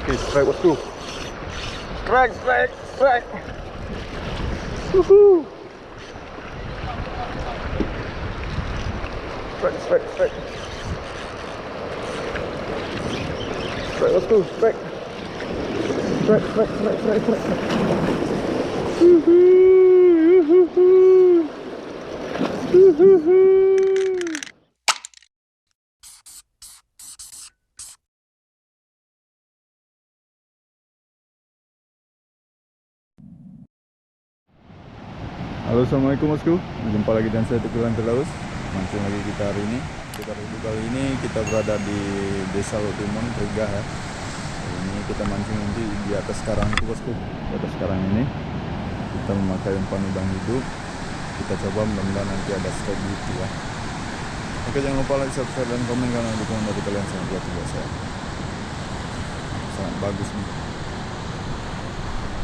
Okay, strike bosku. Strike, strike, strike. Woohoo. Strike, strike, strike. Strike bosku, strike. Strike, strike, strike, strike, strike. Woohoo, woohoo. Woohoo. Halo, assalamualaikum bosku. Jumpa lagi dengan saya Teguh Lantai. Mancing lagi kita hari ini. Kali ini kita berada di Desa Lotimon, Regah ya. Ini kita mancing nanti di atas karang itu bosku. Di atas karang ini kita memakai umpan udang hidup. Kita coba, mudah-mudahan nanti ada strike gitu ya. Oke, jangan lupa like, subscribe, dan komen karena dukungan dari kalian sangat luar biasa. Sangat bagus nih.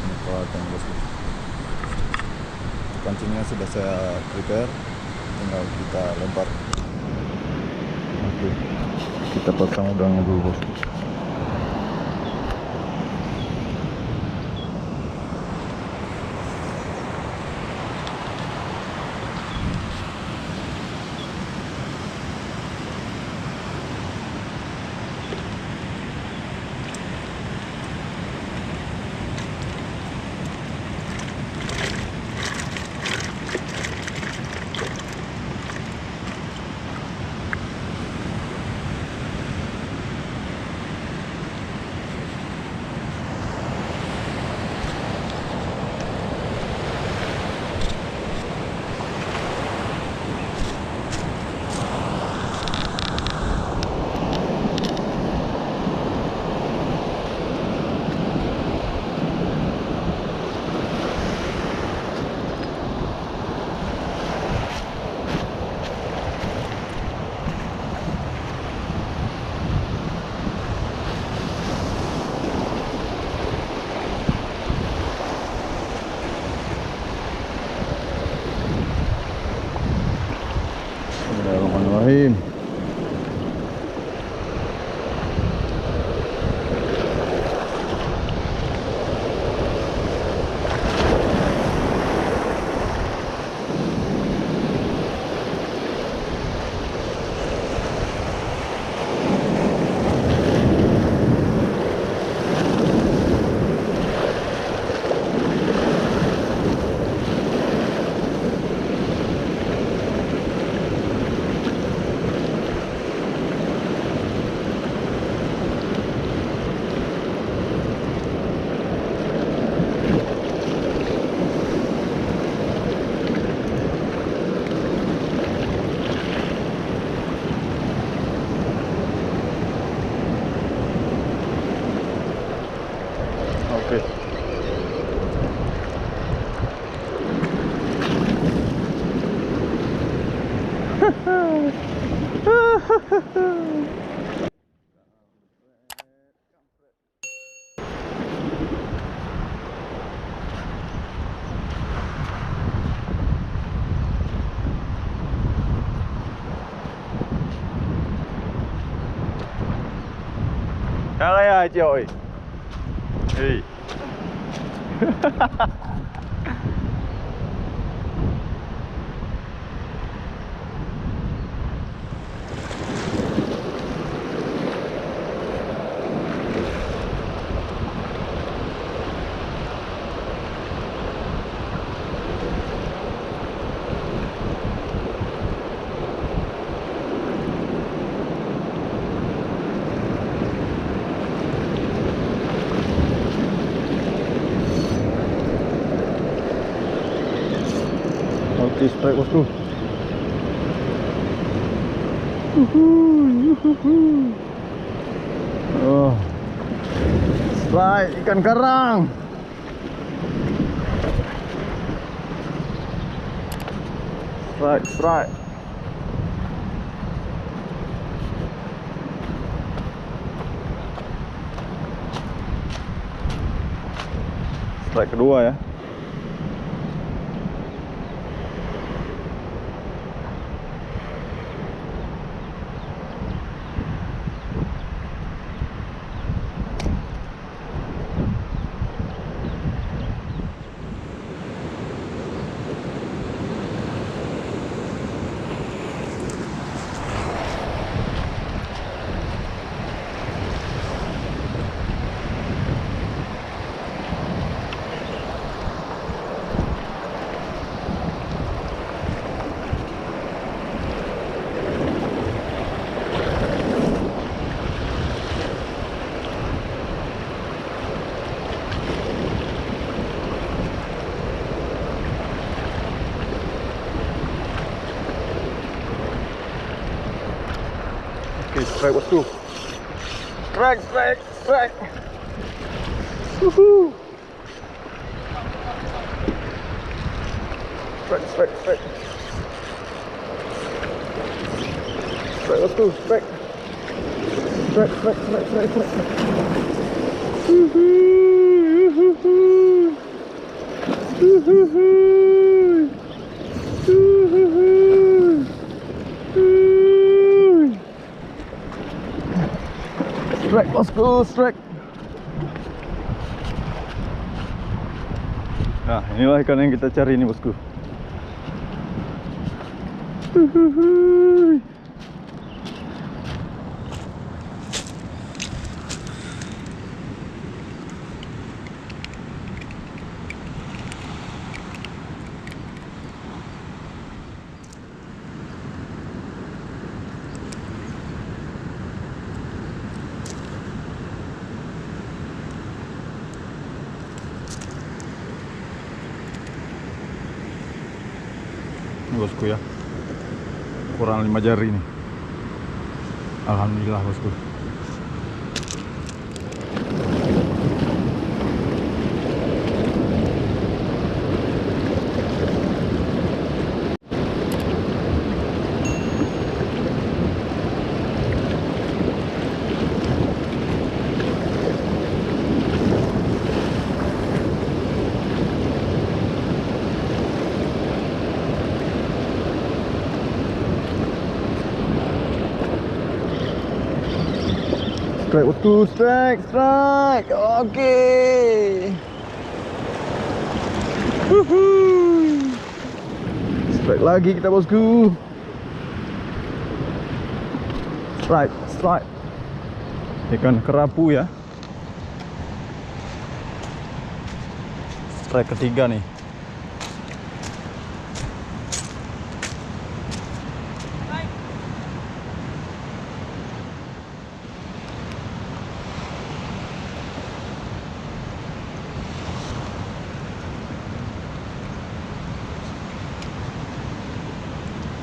Ini peralatan bosku. Pancingnya sudah saya prepare, tinggal kita lempar. Oke, kita pasang udangnya dulu bos. Bismillahirrahmanirrahim. Oke. Kaya aja oi. Hei. Oke, strike bosku. Oh, strike ikan karang. Strike, strike. Strike kedua ya. Strike bosku. Strike. Woohoo. Strike. Strike bosku, strike. Strike bosku, strike. Nah, inilah ikan yang kita cari ini bosku. Bosku ya, kurang 5 jari nih. Alhamdulillah bosku. Strike bosku, strike. Oke. Strike lagi kita bosku. Strike. Ikan kerapu ya. Strike ketiga nih.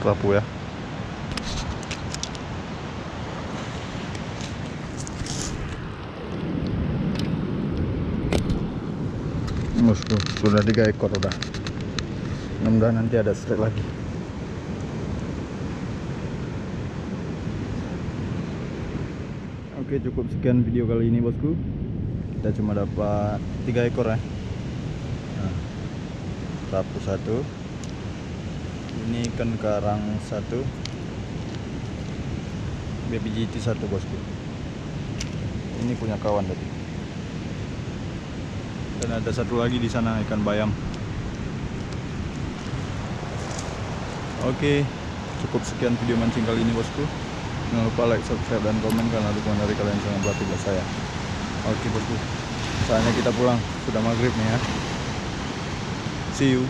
Kerapu ya. Bosku, sudah 3 ekor udah. Mudah-mudahan nanti ada strike lagi. Oke, cukup sekian video kali ini bosku. Kita cuma dapat 3 ekor ya. Nah, kerapu 1. Ini ikan karang 1, baby GT 1 bosku. Ini punya kawan tadi. Dan ada satu lagi di sana, ikan bayam. Oke, cukup sekian video mancing kali ini bosku. Jangan lupa like, subscribe, dan komen karena dukungan dari kalian sangat berarti buat saya. Oke bosku, saatnya kita pulang. Sudah maghrib nih ya. See you.